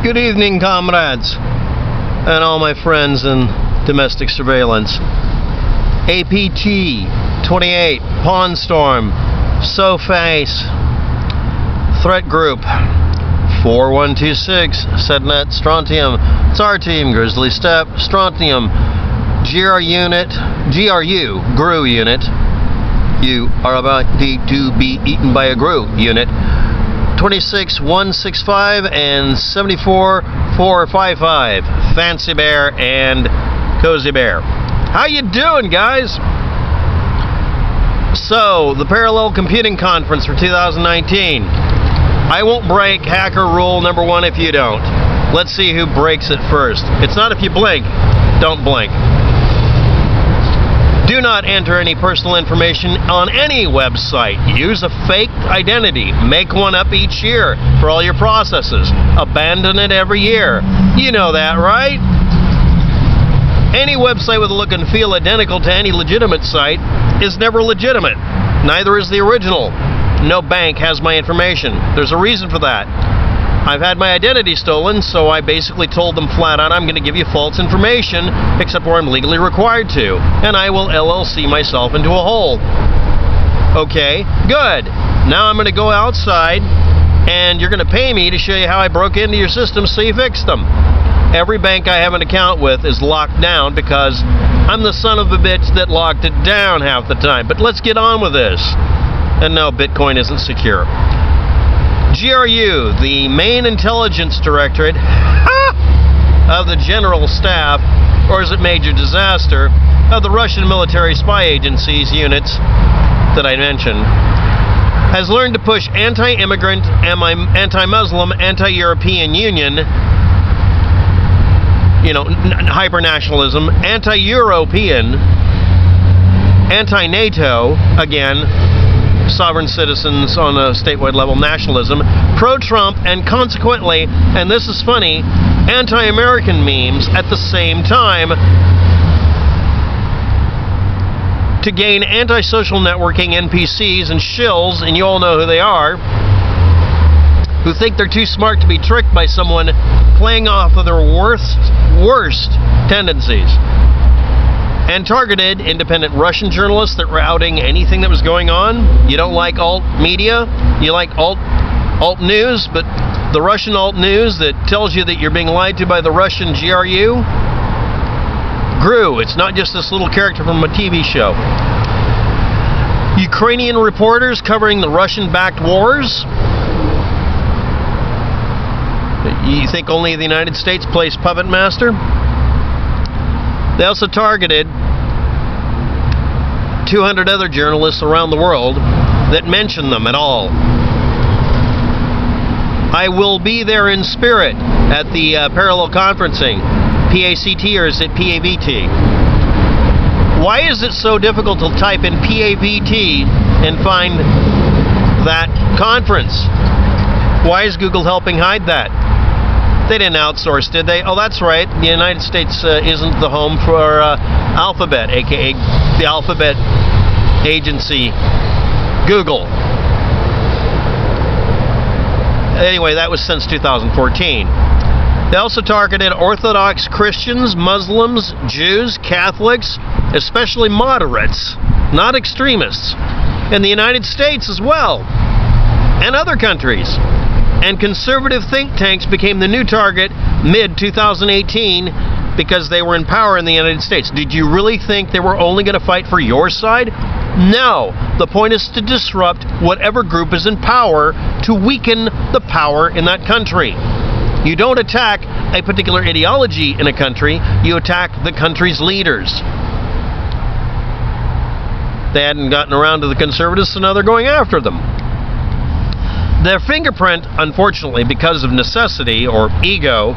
Good evening, comrades, and all my friends in domestic surveillance. APT28, Pawn Storm, Sofacy, Threat Group, 4126, Sednit, Strontium, Tsar Team, Grizzly, Steppe, Strontium, GRU unit. You are about to be eaten by a GRU unit. 26165 and 74455, Fancy Bear and Cozy Bear. How you doing, guys? So, the Parallel Computing Conference for 2019. I won't break hacker rule number 1 if you don't. Let's see who breaks it first. It's not if you blink. Don't blink. Do not enter any personal information on any website. Use a fake identity. Make one up each year for all your processes. Abandon it every year. You know that, right? Any website with a look and feel identical to any legitimate site is never legitimate. Neither is the original. No bank has my information. There's a reason for that. I've had my identity stolen, so I basically told them flat out I'm going to give you false information, except where I'm legally required to, and I will LLC myself into a hole. Okay, good. Now I'm going to go outside, and you're going to pay me to show you how I broke into your system so you fixed them. Every bank I have an account with is locked down because I'm the son of a bitch that locked it down half the time. But let's get on with this. And no, Bitcoin isn't secure. GRU, the main intelligence directorate of the general staff, or is it major disaster, of the Russian military spy agencies units that I mentioned, has learned to push anti-immigrant, anti-Muslim, anti-European Union, hyper-nationalism, anti-European, anti-NATO, again, sovereign citizens on a statewide level, nationalism, pro-Trump, and consequently, and this is funny, anti-American memes at the same time to gain anti-social networking NPCs and shills, and you all know who they are, who think they're too smart to be tricked by someone playing off of their worst tendencies. And targeted independent Russian journalists that were outing anything that was going on. You don't like alt media, you like alt news, but the Russian alt news that tells you that you're being lied to by the Russian GRU, it's not just this little character from a TV show. Ukrainian reporters covering the Russian-backed wars. You think only the United States plays puppet master? They also targeted 200 other journalists around the world that mention them at all. I will be there in spirit at the parallel conferencing. PACT, or is it PAVT? Why is it so difficult to type in PAVT and find that conference? Why is Google helping hide that? They didn't outsource, did they? Oh, that's right. The United States isn't the home for Alphabet, aka the Alphabet agency, Google. Anyway, that was since 2014. They also targeted Orthodox Christians, Muslims, Jews, Catholics, especially moderates, not extremists, in the United States as well, and other countries. And conservative think tanks became the new target mid-2018 because they were in power in the United States. Did you really think they were only going to fight for your side? No. The point is to disrupt whatever group is in power to weaken the power in that country. You don't attack a particular ideology in a country, you attack the country's leaders. They hadn't gotten around to the conservatives, so now they're going after them. Their fingerprint, unfortunately, because of necessity or ego,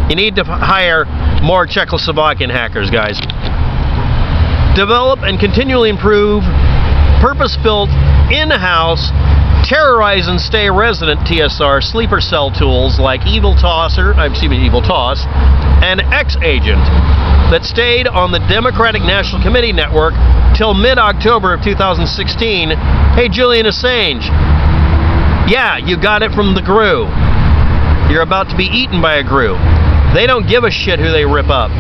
you need to hire more Czechoslovakian hackers, guys. Develop and continually improve purpose-built, in-house, terrorize and stay resident TSR sleeper cell tools like Evil Toss and X-Agent that stayed on the Democratic National Committee network till mid-October of 2016. Hey, Julian Assange. Yeah, you got it from the GRU. You're about to be eaten by a GRU. They don't give a shit who they rip up.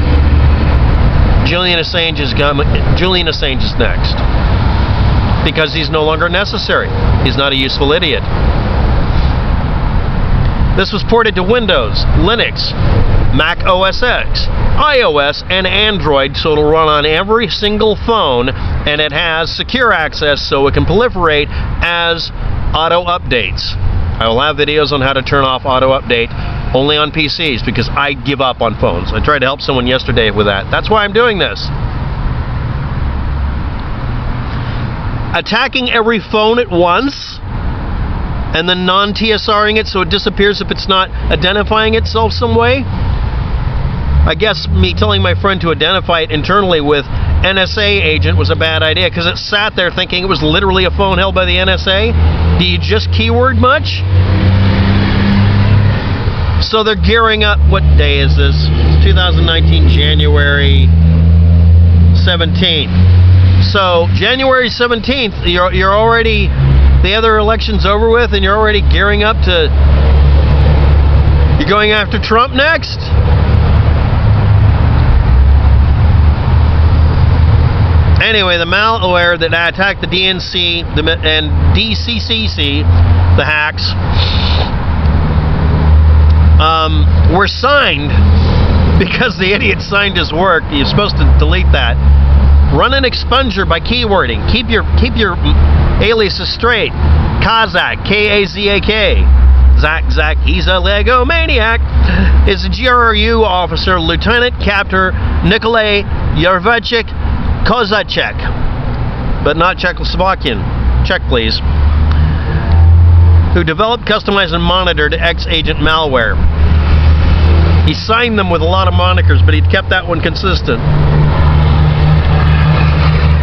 Julian Assange is next. Because he's no longer necessary. He's not a useful idiot. This was ported to Windows, Linux, Mac OS X, iOS, and Android, so it'll run on every single phone, and it has secure access so it can proliferate as auto updates. I will have videos on how to turn off auto update only on PCs because I give up on phones. I tried to help someone yesterday with that. That's why I'm doing this. Attacking every phone at once and then non-TSRing it so it disappears if it's not identifying itself some way. I guess me telling my friend to identify it internally with NSA agent was a bad idea because it sat there thinking it was literally a phone held by the NSA. Do you just keyword much? So they're gearing up. What day is this? 2019, January 17th. So January 17th, you're already, the other election's over with and you're already gearing up to, you're going after Trump next? Anyway, the malware that attacked the DNC and DCCC, the HAX, were signed because the idiot signed his work. You're supposed to delete that. Run an expunger by keywording. Keep your aliases straight. Kazak, K-A-Z-A-K. Zach, he's a Lego maniac. Is a GRU officer, Lieutenant Captain Nikolai Yervachik Kozacek, but not Czechoslovakian. Check, please. Who developed, customized, and monitored X-Agent malware. He signed them with a lot of monikers, but he kept that one consistent.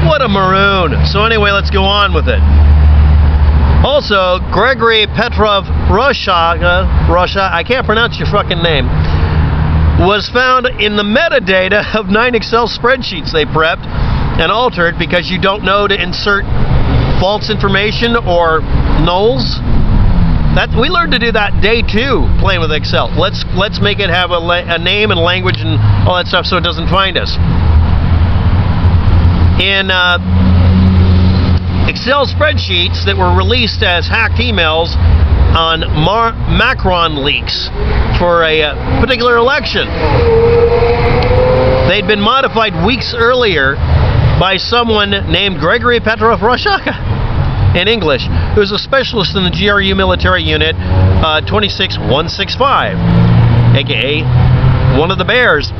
What a maroon. So anyway, let's go on with it. Also, Grizzly Petrov Russia, I can't pronounce your fucking name, was found in the metadata of 9 Excel spreadsheets they prepped and altered because you don't know to insert false information or nulls. That we learned to do that day 2 playing with Excel. Let's make it have a name and language and all that stuff so it doesn't find us. In Excel spreadsheets that were released as hacked emails on Macron leaks for a particular election. They'd been modified weeks earlier by someone named Grizzly Petrov Roshaka in English, who's a specialist in the GRU military unit 26165, aka one of the bears.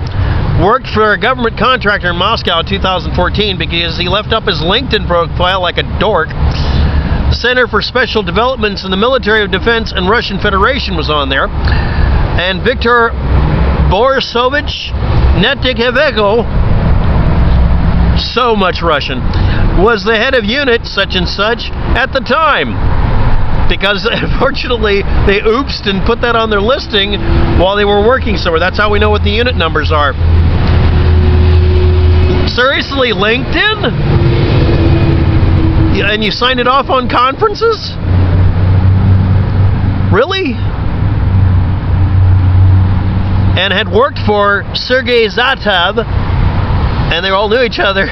Worked for a government contractor in Moscow in 2014 because he left up his LinkedIn profile like a dork. The Center for Special Developments in the Military of Defense and Russian Federation was on there. And Viktor Borisovich Netikhevenko, so much Russian, was the head of unit such and such at the time. Because unfortunately they oopsed and put that on their listing while they were working somewhere. That's how we know what the unit numbers are. Seriously, LinkedIn? And you signed it off on conferences? Really? And had worked for Sergei Zatov, and they all knew each other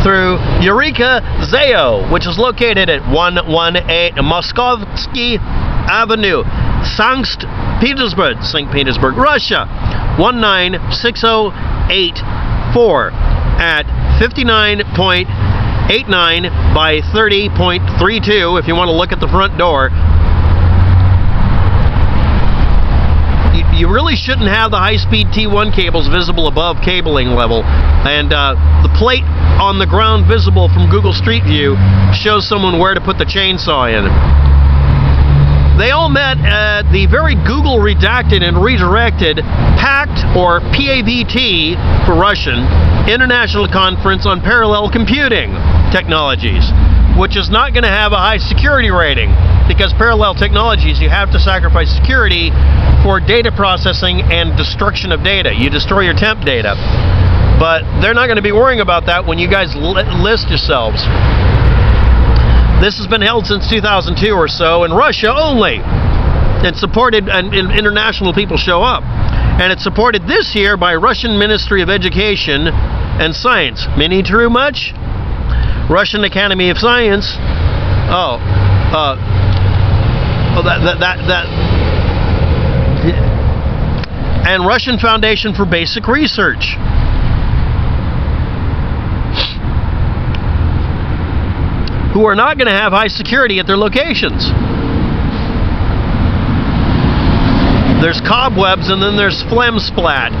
through Eureka Zayo, which is located at 118 Moskovsky Avenue, St. Petersburg, Russia, 19608-4 at 59.89 by 30.32 if you want to look at the front door. You really shouldn't have the high-speed T1 cables visible above cabling level, and the plate on the ground visible from Google Street View shows someone where to put the chainsaw in. They all met at the very Google redacted and redirected PACT, or PAVT for Russian, International Conference on Parallel Computing Technologies, which is not going to have a high security rating because parallel technologies, you have to sacrifice security for data processing and destruction of data. You destroy your temp data. But they're not going to be worrying about that when you guys list yourselves. This has been held since 2002 or so in Russia only. and supported, and international people show up. And it's supported this year by Russian Ministry of Education and Science. Mini true much? Russian Academy of Science. And Russian Foundation for Basic Research. Who are not going to have high security at their locations. There's cobwebs and then there's phlegm splat.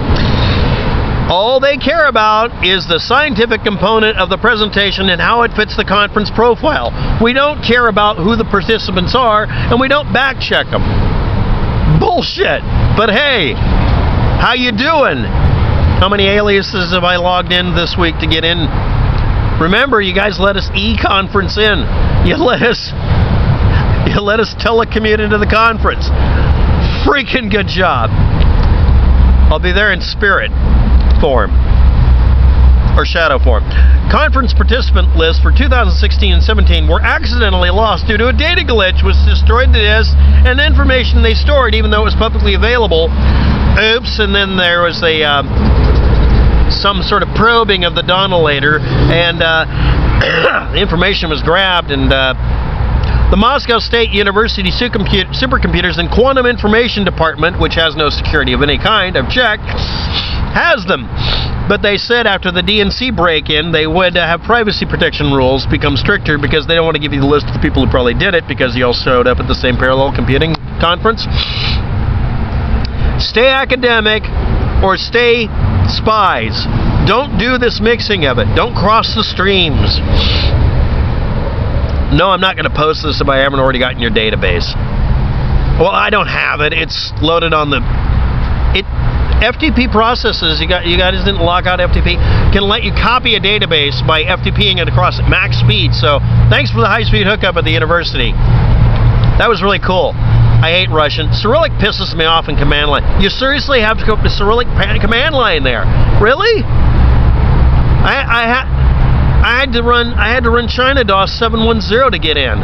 All they care about is the scientific component of the presentation and how it fits the conference profile. We don't care about who the participants are, and we don't back check them. Bullshit. But hey, how you doing? How many aliases have I logged in this week to get in? Remember, you guys let us e-conference in. You let us telecommute into the conference. Freaking good job. I'll be there in spirit form. Or shadow form. Conference participant lists for 2016 and 17 were accidentally lost due to a data glitch which destroyed the disk and the information they stored even though it was publicly available. Oops, and then there was some sort of probing of the donolator, and the information was grabbed, and the Moscow State University Supercomputers and Quantum Information Department, which has no security of any kind, I've checked, has them. But they said after the DNC break-in, they would have privacy protection rules become stricter because they don't want to give you the list of the people who probably did it because you all showed up at the same parallel computing conference. Stay academic or stay spies. Don't do this mixing of it. Don't cross the streams. No, I'm not going to post this if I haven't already got in your database. Well, I don't have it. It's loaded on the... FTP processes, you guys didn't lock out FTP, can let you copy a database by FTPing it across at max speed. So thanks for the high-speed hookup at the university. That was really cool. I hate Russian. Cyrillic pisses me off in command line. You seriously have to go up to Cyrillic command line there? Really? I had to run China DOS 710 to get in.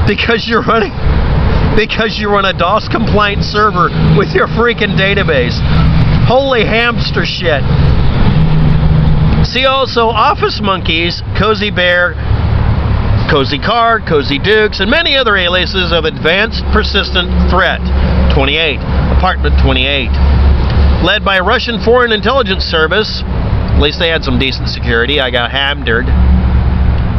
Because you run a DOS compliant server with your freaking database. Holy hamster shit. See also Office Monkeys, Cozy Bear, Cozy Car, Cozy Dukes, and many other aliases of Advanced Persistent Threat 28, Apartment 28. Led by Russian Foreign Intelligence Service. At least they had some decent security. I got hammered.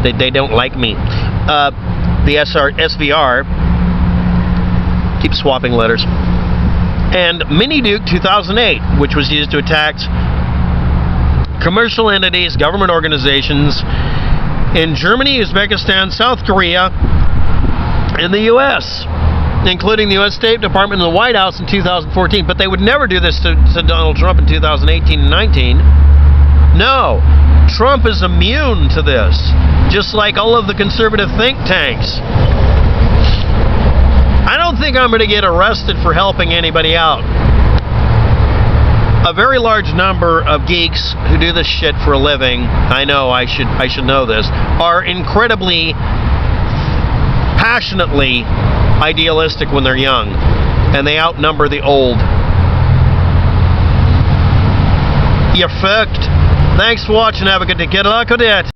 They don't like me. The SVR. Keep swapping letters. And Mini Duke 2008, which was used to attack commercial entities, government organizations in Germany, Uzbekistan, South Korea, and the U.S., including the U.S. State Department and the White House in 2014. But they would never do this to Donald Trump in 2018 and 19. No, Trump is immune to this, just like all of the conservative think tanks. I don't think I'm going to get arrested for helping anybody out. A very large number of geeks who do this shit for a living, I know I should know this, are incredibly passionately idealistic when they're young, and they outnumber the old. You're fucked. Thanks for watching. Have a good day. Get luck with it.